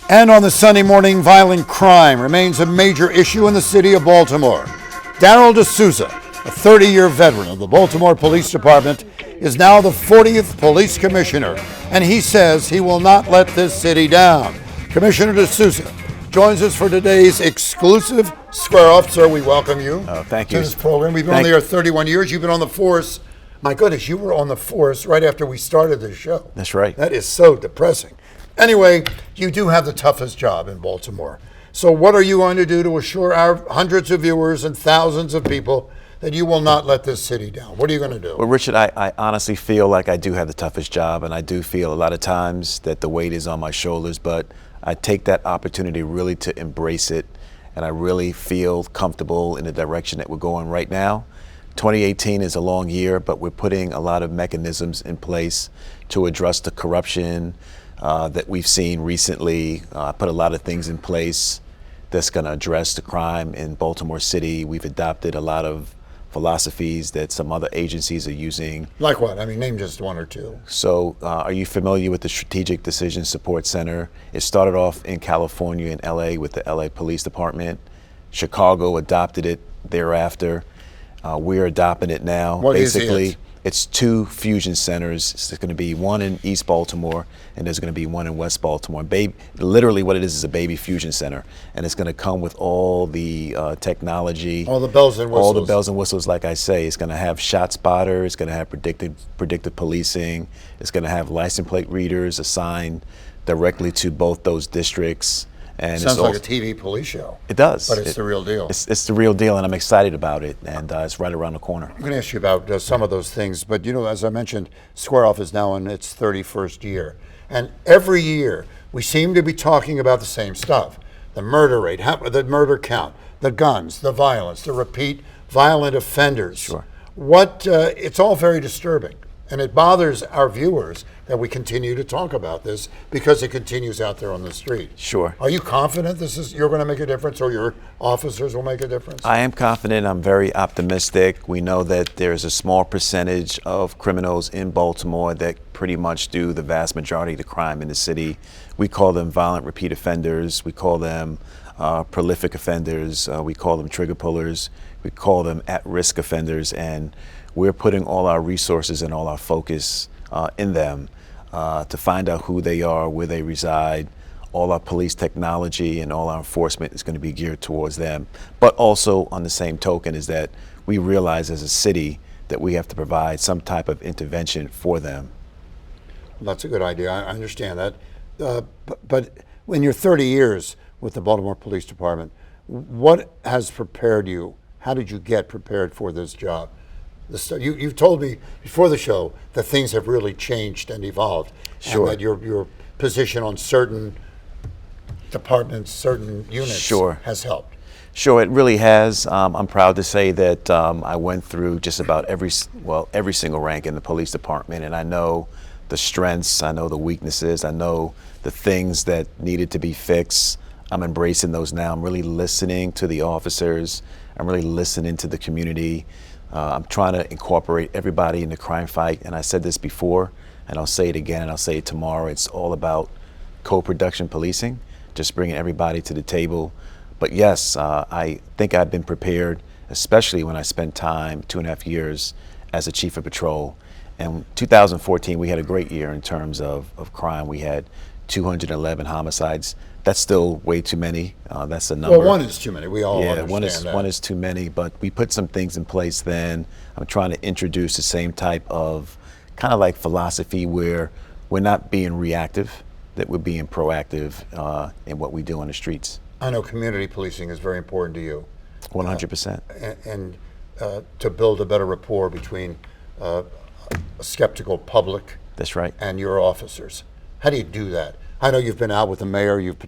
And on the Sunday morning, violent crime remains a major issue in the city of Baltimore. Darrell D'Souza, a 30-year veteran of the Baltimore Police Department, is now the 40th police commissioner, and he says he will not let this city down. Commissioner D'Souza joins us for today's exclusive Square Off. Sir, we welcome you thank to you. this program. We've been on the air 31 years. You've been on the force. My goodness, you were on the force right after we started this show. That's right. That is so depressing. Anyway, you do have the toughest job in Baltimore. So what are you going to do to assure our hundreds of viewers and thousands of people that you will not let this city down? What are you going to do? Well, Richard, I honestly feel like I do have the toughest job, and I do feel a lot of times that the weight is on my shoulders, but I take that opportunity really to embrace it, and I really feel comfortable in the direction that we're going right now. 2018 is a long year, but we're putting a lot of mechanisms in place to address the corruption that we've seen recently. Put a lot of things in place that's going to address the crime in Baltimore City. We've adopted a lot of philosophies that some other agencies are using. Like what? I mean, name just one or two. So are you familiar with the Strategic Decision Support Center? It started off in California and LA with the LA Police Department. Chicago adopted it thereafter. We're adopting it now. What Basically, is it? It's two fusion centers. There's going to be one in East Baltimore, and there's going to be one in West Baltimore. Literally what it is a baby fusion center, and it's going to come with all the technology. All the bells and whistles. All the bells and whistles, like I say. It's going to have shot spotter. It's going to have predictive policing. It's going to have license plate readers assigned directly to both those districts. And sounds like a TV police show. It does. But it's the real deal. It's the real deal, and I'm excited about it, and it's right around the corner. I'm going to ask you about some of those things, but you know, as I mentioned, Square Off is now in its 31st year. And every year, we seem to be talking about the same stuff. The murder rate, the murder count, the guns, the violence, the repeat violent offenders. Sure. It's all very disturbing. And it bothers our viewers that we continue to talk about this because it continues out there on the street. Sure. Are you confident you're going to make a difference, or your officers will make a difference? I am confident. I'm very optimistic. We know that there's a small percentage of criminals in Baltimore that pretty much do the vast majority of the crime in the city. We call them violent repeat offenders. We call them prolific offenders. We call them trigger pullers. We call them at-risk offenders, and we're putting all our resources and all our focus in them to find out who they are, where they reside. All our police technology and all our enforcement is going to be geared towards them. But also, on the same token, is that we realize as a city that we have to provide some type of intervention for them. Well, that's a good idea. I understand that. But when you're 30 years with the Baltimore Police Department, what has prepared you? How did you get prepared for this job? You've told me before the show that things have really changed and evolved. Sure. And that your position on certain departments, certain units Sure. has helped. Sure, it really has. I'm proud to say that I went through just about every single rank in the police department, and I know the strengths, I know the weaknesses, I know the things that needed to be fixed. I'm embracing those now. I'm really listening to the officers. I'm really listening to the community. I'm trying to incorporate everybody in the crime fight, and I said this before, and I'll say it again, and I'll say it tomorrow. It's all about co-production policing, just bringing everybody to the table. But yes, I think I've been prepared, especially when I spent time, 2.5 years, as a chief of patrol. And 2014, we had a great year in terms of crime. We had 211 homicides. That's still way too many. That's a number. Well, one is too many. We all understand that. One is too many, but we put some things in place then. I'm trying to introduce the same type of kind of like philosophy where we're not being reactive, that we're being proactive in what we do on the streets. I know community policing is very important to you. 100%. And to build a better rapport between a skeptical public. That's right. And your officers. How do you do that? I know you've been out with the mayor, you've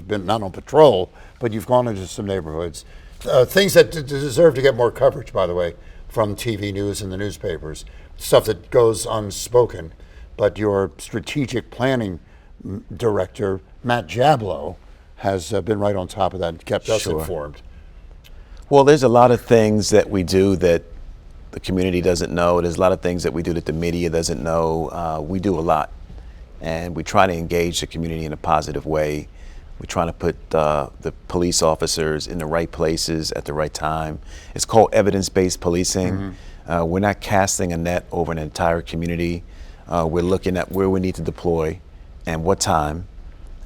been not on patrol, but you've gone into some neighborhoods. Things that deserve to get more coverage, by the way, from TV news and the newspapers, stuff that goes unspoken. But your strategic planning director, Matt Jablow, has been right on top of that and kept us informed. Well, there's a lot of things that we do that the community doesn't know. There's a lot of things that we do that the media doesn't know. We do a lot, and we try to engage the community in a positive way. We're trying to put the police officers in the right places at the right time. It's called evidence-based policing. We're not casting a net over an entire community. We're looking at where we need to deploy and what time.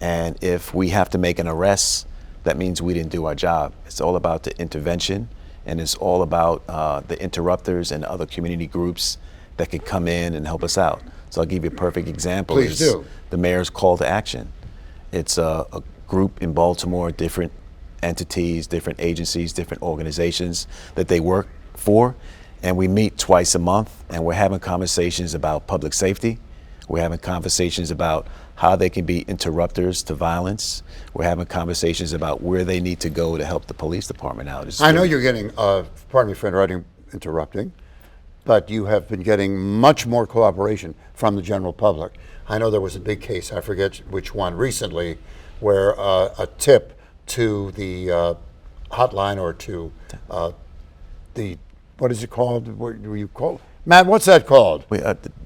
And if we have to make an arrest, that means we didn't do our job. It's all about the intervention, and it's all about the interrupters and other community groups that can come in and help us out. So I'll give you a perfect example. Please do. The mayor's call to action. It's a group in Baltimore, different entities, different agencies, different organizations that they work for. And we meet twice a month, and we're having conversations about public safety. We're having conversations about how they can be interrupters to violence. We're having conversations about where they need to go to help the police department out. I know you're getting, pardon me for interrupting, but you have been getting much more cooperation from the general public. I know there was a big case, I forget which one, recently, where a tip to the hotline or to the, what is it called? What do you call? Matt, what's that called?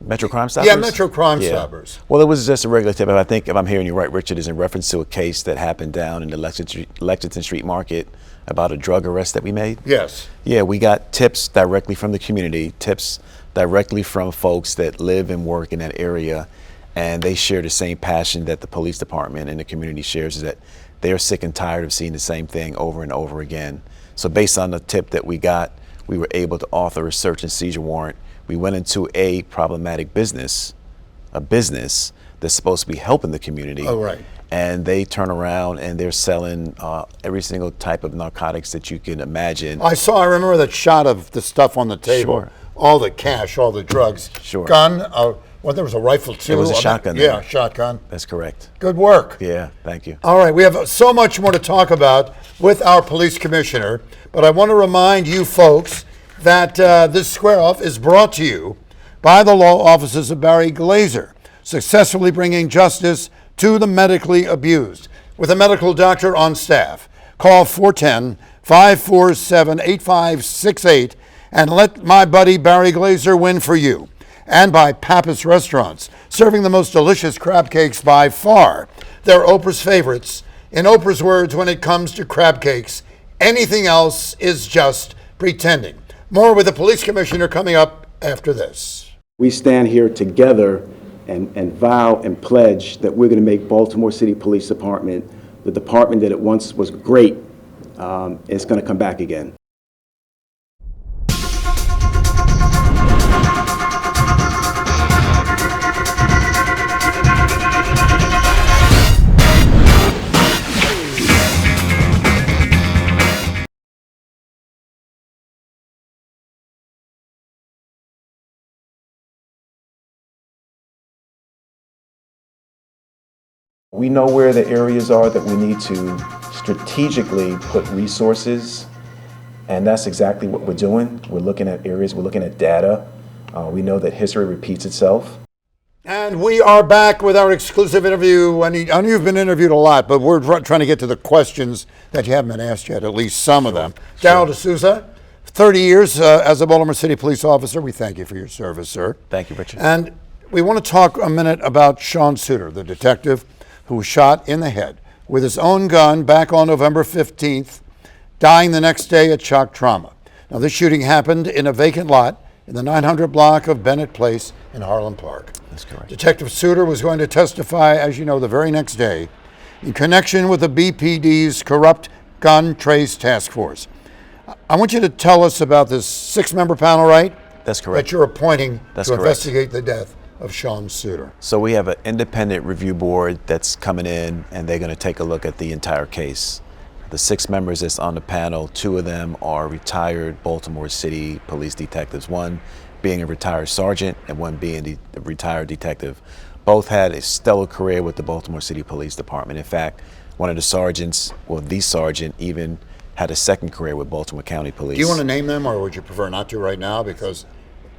Metro Crime Stoppers? Yeah, Metro Crime Stoppers. Well, it was just a regular tip. I think if I'm hearing you right, Richard, is in reference to a case that happened down in the Lexington Street Market about a drug arrest that we made. Yes. Yeah, we got tips directly from the community, tips directly from folks that live and work in that area, and they share the same passion that the police department and the community shares, is that they're sick and tired of seeing the same thing over and over again. So based on the tip that we got, we were able to author a search and seizure warrant. We went into a problematic business, a business that's supposed to be helping the community. Oh, right. And they turn around and they're selling every single type of narcotics that you can imagine. I remember that shot of the stuff on the table. Sure. All the cash, all the drugs. Sure. Gun, there was a rifle too. It was a shotgun. Yeah, shotgun. That's correct. Good work. Yeah, thank you. All right, we have so much more to talk about with our police commissioner, but I want to remind you folks that this Square Off is brought to you by the law offices of Barry Glazer, successfully bringing justice to the medically abused. With a medical doctor on staff, call 410-547-8568 and let my buddy Barry Glazer win for you. And by Pappas Restaurants, serving the most delicious crab cakes by far. They're Oprah's favorites. In Oprah's words, when it comes to crab cakes, anything else is just pretending. More with the police commissioner coming up after this. We stand here together and vow and pledge that we're going to make Baltimore City Police Department the department that it once was great. It's going to come back again. We know where the areas are that we need to strategically put resources, and that's exactly what we're doing. We're looking at areas, we're looking at data. We know that history repeats itself. And we are back with our exclusive interview. I know you've been interviewed a lot, but we're trying to get to the questions that you haven't been asked yet, at least some of them. Darryl D'Souza, 30 years as a Baltimore City police officer. We thank you for your service, sir. Thank you, Richard. And we want to talk a minute about Sean Suter, the detective who was shot in the head with his own gun back on November 15th, dying the next day at shock trauma. Now, this shooting happened in a vacant lot in the 900 block of Bennett Place in Harlem Park. That's correct. Detective Suter was going to testify, as you know, the very next day in connection with the BPD's Corrupt Gun Trace Task Force. I want you to tell us about this 6-member panel, right? That's correct. That you're appointing That's to correct. investigate the death of Sean Suter. So we have an independent review board that's coming in, and they're going to take a look at the entire case. The 6 members that's on the panel, 2 of them are retired Baltimore City police detectives, one being a retired sergeant and one being the retired detective. Both had a stellar career with the Baltimore City Police Department. In fact, one of the sergeants, well, the sergeant, even had a second career with Baltimore County Police. Do you want to name them, or would you prefer not to right now because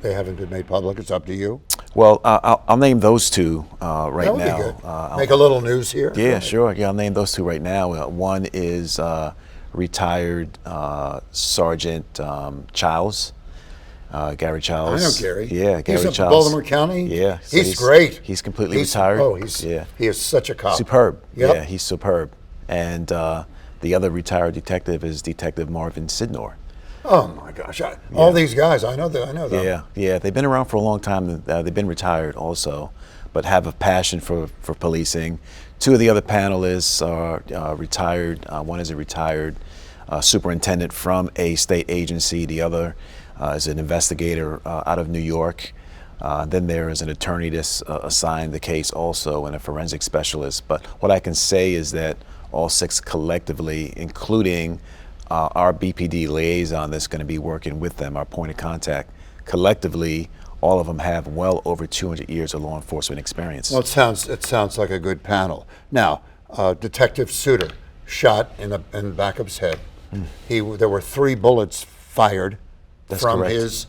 they haven't been made public? It's up to you. Well, I'll name those 2 right That would now. be good. Make a little news here. Yeah, sure. Yeah, I'll name those 2 right now. One is retired Sergeant Childs, Gary Childs. I know Gary. Yeah, Gary He's up Childs. Baltimore County. Yeah, so he's great. He's completely retired. Oh, he is such a cop. Superb. Yep. Yeah, he's superb. and the other retired detective is Detective Marvin Sidnor. Oh my gosh! All these guys, I know that. I know them. Yeah, they've been around for a long time. They've been retired also, but have a passion for policing. Two of the other panelists are retired. One is a retired superintendent from a state agency. The other is an investigator out of New York. Then there is an attorney that's assigned the case also, and a forensic specialist. But what I can say is that all six collectively, including our BPD liaison that's going to be working with them, our point of contact, collectively, all of them have well over 200 years of law enforcement experience. Well, it sounds like a good panel. Now, Detective Suter shot in the back of his head. There were 3 bullets fired from correct. his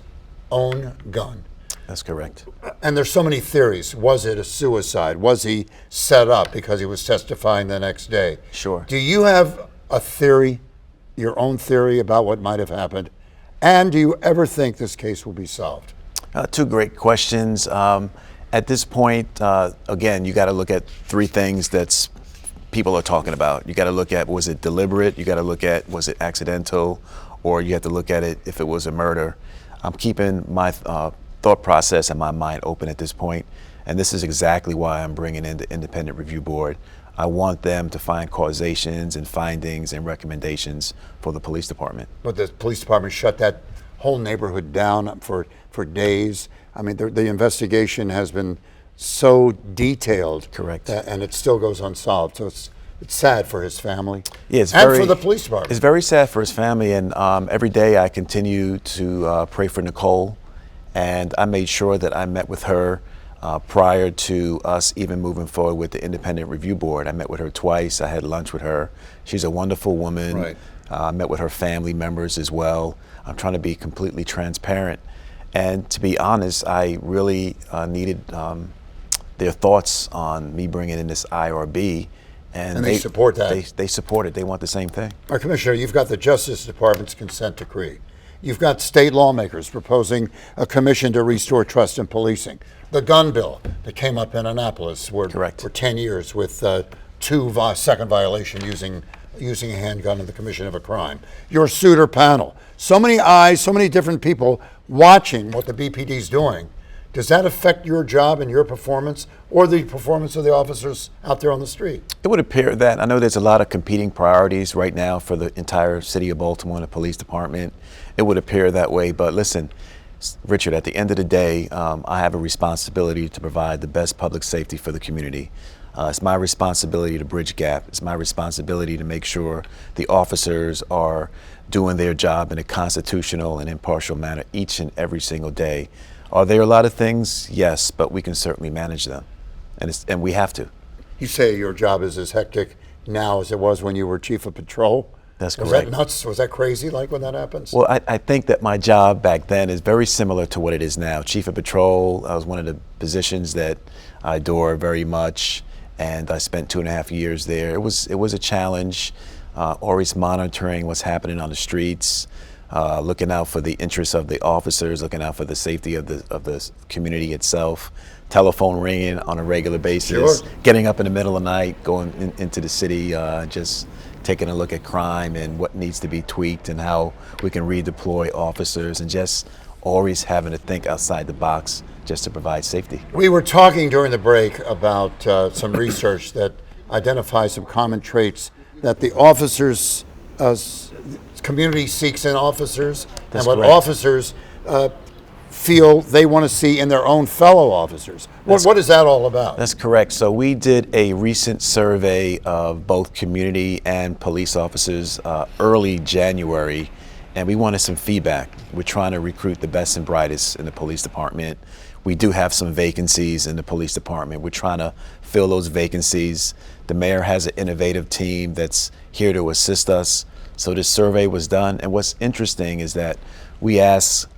own gun. That's correct. And there's so many theories. Was it a suicide? Was he set up because he was testifying the next day? Sure. Do you have a theory, your own theory about what might have happened? And do you ever think this case will be solved? 2 great questions. At this point, again, you got to look at 3 things that people are talking about. You got to look at, was it deliberate? You got to look at, was it accidental? Or you have to look at it if it was a murder. I'm keeping my thought process and my mind open at this point, and this is exactly why I'm bringing in the independent review board. I want them to find causations and findings and recommendations for the police department. But the police department shut that whole neighborhood down for days. I mean, the investigation has been so detailed. Correct. And it still goes unsolved. So it's sad for his family. Yeah, it's and for the police department. It's very sad for his family, and every day I continue to pray for Nicole, and I made sure that I met with her prior to us even moving forward with the independent review board. I met with her twice. I had lunch with her. She's a wonderful woman. Right. I met with her family members as well. I'm trying to be completely transparent. And to be honest, I really needed their thoughts on me bringing in this IRB. And they support that. They support it. They want the same thing. Our Commissioner, you've got the Justice Department's consent decree. You've got state lawmakers proposing a commission to restore trust in policing. The gun bill that came up in Annapolis Correct. for 10 years with 2 second violation using a handgun in the commission of a crime. Your Suter panel. So many eyes, so many different people watching what the BPD is doing. Does that affect your job and your performance or the performance of the officers out there on the street? It would appear that, I know there's a lot of competing priorities right now for the entire city of Baltimore and the police department. It would appear that way, but listen, Richard, at the end of the day, I have a responsibility to provide the best public safety for the community. It's my responsibility to bridge gap. It's my responsibility to make sure the officers are doing their job in a constitutional and impartial manner each and every single day. Are there a lot of things? Yes, but we can certainly manage them, and we have to. You say your job is as hectic now as it was when you were chief of patrol. That's Was correct. that nuts? Was that crazy like when that happens? Well, I think that my job back then is very similar to what it is now. Chief of patrol, I was one of the positions that I adore very much, and I spent 2.5 years there. It was a challenge, always monitoring what's happening on the streets, looking out for the interests of the officers, looking out for the safety of the community itself. Telephone ringing on a regular basis, Sure. Getting up in the middle of the night, going into the city, just taking a look at crime and what needs to be tweaked and how we can redeploy officers, and just always having to think outside the box just to provide safety. We were talking during the break about some research that identifies some common traits that the officers, community seeks in officers, That's and what correct. officers feel they want to see in their own fellow officers. What is that all about? That's correct. So we did a recent survey of both community and police officers early January, and we wanted some feedback. We're trying to recruit the best and brightest in the police department. We do have some vacancies in the police department. We're trying to fill those vacancies. The mayor has an innovative team that's here to assist us. So this survey was done, and what's interesting is that we asked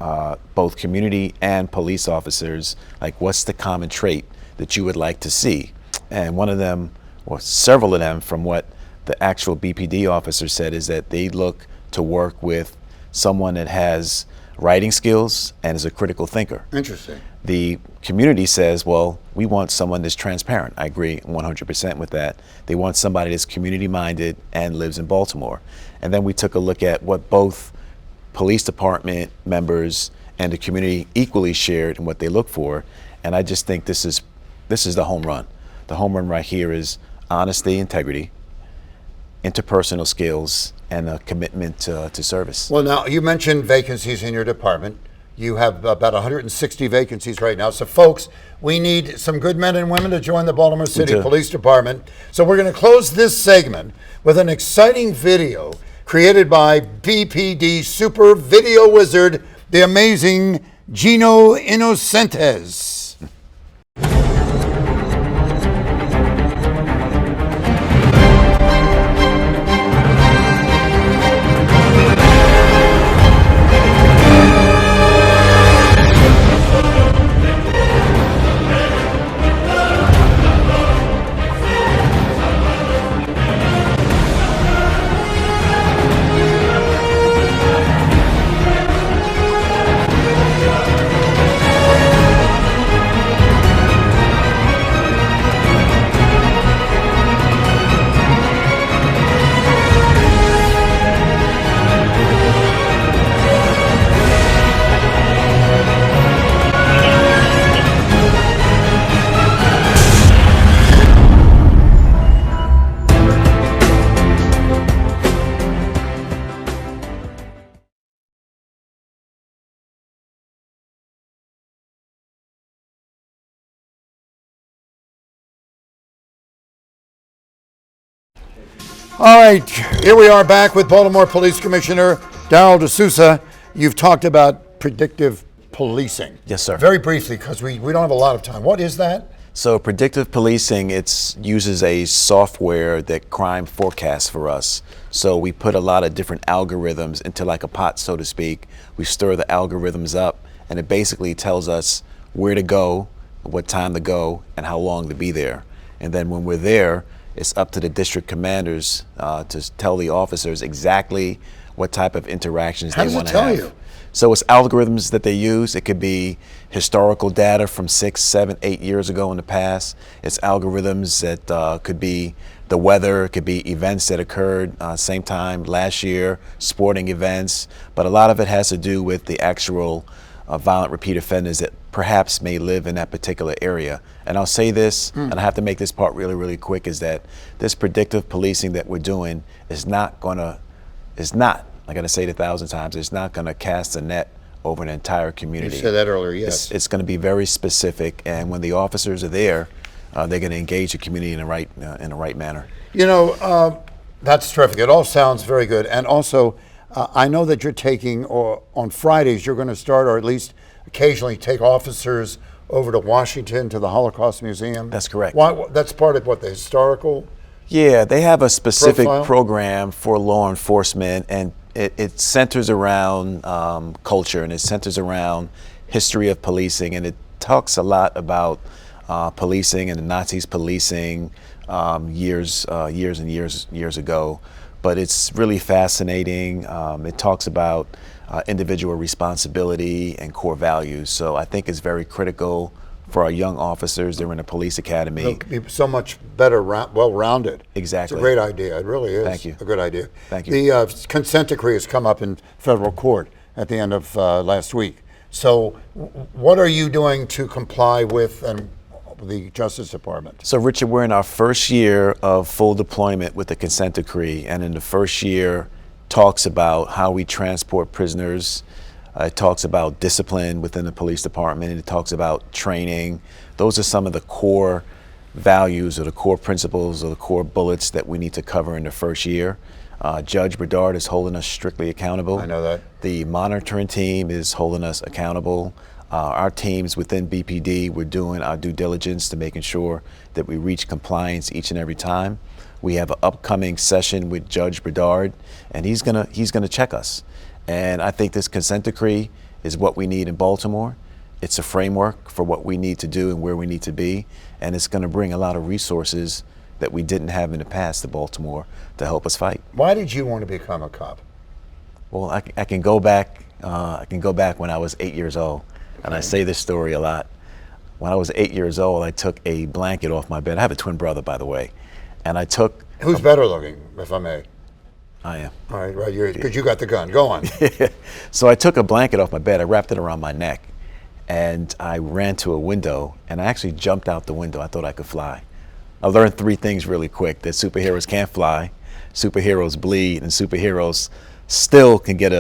both community and police officers, like, what's the common trait that you would like to see? And one of them, or several of them, from what the actual BPD officer said, is that they look to work with someone that has writing skills and is a critical thinker. Interesting. The community says, well, we want someone that's transparent. I agree 100% with that. They want somebody that's community-minded and lives in Baltimore. And then we took a look at what both police department members and the community equally shared and what they look for. And I just think this is the home run. The home run right here is honesty, integrity, interpersonal skills, and a commitment to service. Well, now, you mentioned vacancies in your department. You have about 160 vacancies right now. So, folks, we need some good men and women to join the Baltimore City Police Department. So we're going to close this segment with an exciting video created by BPD Super Video Wizard, the amazing Gino Innocentes. All right, here we are back with Baltimore Police Commissioner Darryl D'Souza. You've talked about predictive policing. Yes, sir. Very briefly, because we don't have a lot of time. What is that? So predictive policing, it uses a software that crime forecasts for us. So we put a lot of different algorithms into like a pot, so to speak. We stir the algorithms up, and it basically tells us where to go, what time to go, and how long to be there. And then when we're there, it's up to the district commanders to tell the officers exactly what type of interactions they want to have. How does it tell you? So it's algorithms that they use. It could be historical data from 6, 7, 8 years ago in the past. It's algorithms that could be the weather, it could be events that occurred same time last year, sporting events, but a lot of it has to do with the actual violent repeat offenders that perhaps may live in that particular area. And I'll say this, and I have to make this part really, really quick, is that this predictive policing that we're doing is not, I gotta say it 1,000 times, it's not gonna cast a net over an entire community. You said that earlier, yes. It's gonna be very specific, and when the officers are there, they're gonna engage the community in the right manner. You know, that's terrific. It all sounds very good. And also, I know that you're taking, or on Fridays, you're going to start, or at least occasionally take officers over to Washington to the Holocaust Museum. That's correct. Why, that's part of what, the historical? Yeah, they have a specific profile? program for law enforcement, and it centers around culture, and it centers around history of policing, and it talks a lot about policing and the Nazis policing years and years ago. But it's really fascinating. It talks about individual responsibility and core values. So I think it's very critical for our young officers. They're in a police academy. They'll be so much better, well-rounded. Exactly. It's a great idea. It really is. Thank you. A good idea. Thank you. The consent decree has come up in federal court at the end of last week. So what are you doing to comply with the Justice Department? So Richard, we're in our first year of full deployment with the consent decree, and in the first year talks about how we transport prisoners. It talks about discipline within the police department, and it talks about training. Those are some of the core values or the core principles or the core bullets that we need to cover in the first year. Judge Bedard is holding us strictly accountable. I know that. The monitoring team is holding us accountable. Our teams within BPD, we're doing our due diligence to making sure that we reach compliance each and every time. We have an upcoming session with Judge Bedard, and he's gonna check us. And I think this consent decree is what we need in Baltimore. It's a framework for what we need to do and where we need to be, and it's gonna bring a lot of resources that we didn't have in the past to Baltimore to help us fight. Why did you want to become a cop? Well, I can go back. I can go back when I was 8 years old, and I say this story a lot. When I was 8 years old, I took a blanket off my bed. I have a twin brother, by the way, and I took. Who's better looking, if I may? I am. All right, right, because you got the gun. Go on. So I took a blanket off my bed. I wrapped it around my neck, and I ran to a window, and I actually jumped out the window. I thought I could fly. I learned 3 things really quick: that superheroes can't fly, superheroes bleed, and superheroes still can get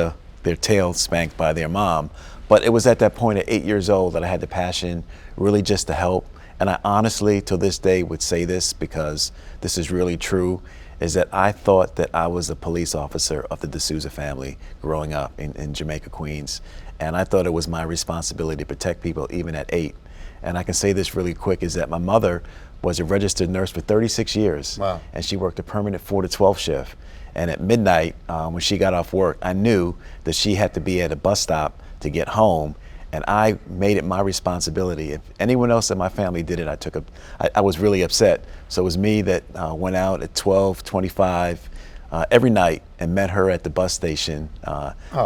their tail spanked by their mom. But it was at that point at 8 years old that I had the passion really just to help. And I honestly, to this day, would say this because this is really true, is that I thought that I was a police officer of the D'Souza family growing up in Jamaica, Queens. And I thought it was my responsibility to protect people even at 8. And I can say this really quick, is that my mother was a registered nurse for 36 years. Wow. And she worked a permanent 4 to 12 shift. And at midnight, when she got off work, I knew that she had to be at a bus stop to get home. And I made it my responsibility. If anyone else in my family did it, I was really upset. So it was me that went out at 12:25 every night and met her at the bus station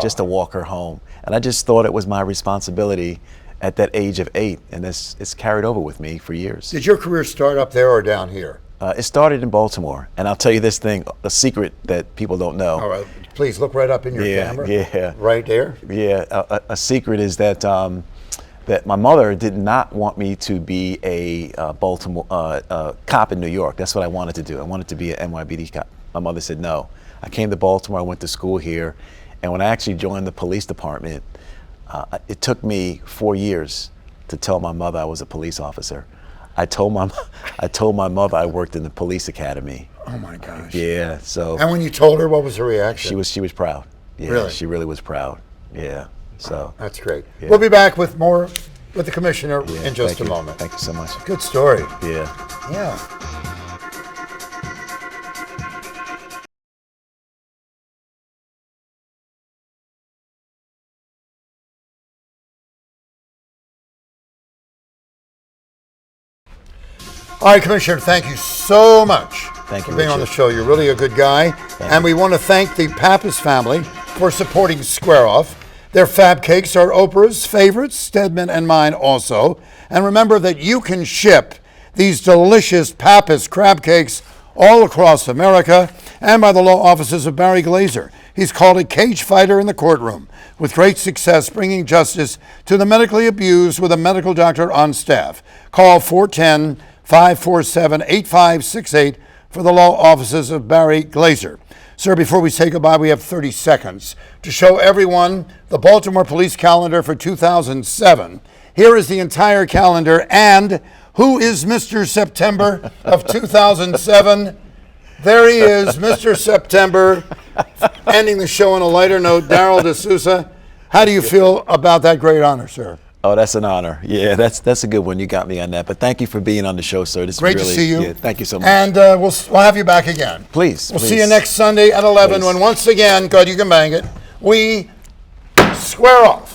just to walk her home. And I just thought it was my responsibility at that age of 8, and it's carried over with me for years. Did your career start up there or down here? It started in Baltimore, and I'll tell you this thing, a secret that people don't know. All right, please look right up in your camera. Yeah. Right there. Yeah, a secret is that that my mother did not want me to be a Baltimore cop in New York. That's what I wanted to do. I wanted to be an NYPD cop. My mother said no. I came to Baltimore. I went to school here, and when I actually joined the police department, it took me 4 years to tell my mother I was a police officer. I told my mother I worked in the police academy. Oh my gosh. Yeah. So. And when you told her, what was her reaction? She was proud. Yeah, Really? She really was proud. Yeah. So. That's great. Yeah. We'll be back with more with the commissioner Yeah, in just thank a you. moment. Thank you so much. Good story. Yeah. Yeah. All right, Commissioner, thank you so much Thank you, for being on the Richard. show. You're really a good guy. And we want to thank the Pappas family for supporting Square Off. Their fab cakes are Oprah's favorites, Stedman and mine also. And remember that you can ship these delicious Pappas crab cakes all across America and by the law offices of Barry Glazer. He's called a cage fighter in the courtroom, with great success bringing justice to the medically abused with a medical doctor on staff. Call 410-547-8568 for the law offices of Barry Glazer. Sir, before we say goodbye, we have 30 seconds to show everyone the Baltimore Police calendar for 2007. Here is the entire calendar, and who is Mr. September of 2007? There he is, Mr. September, ending the show on a lighter note. Daryl D'Souza, how do you feel about that great honor, sir? Oh, that's an honor. Yeah, that's a good one. You got me on that. But thank you for being on the show, sir. This Great is really, to see you. Yeah, thank you so much. And we'll have you back again. Please. We'll see you next Sunday at 11 Please. when once again, God, you can bang it, we square off.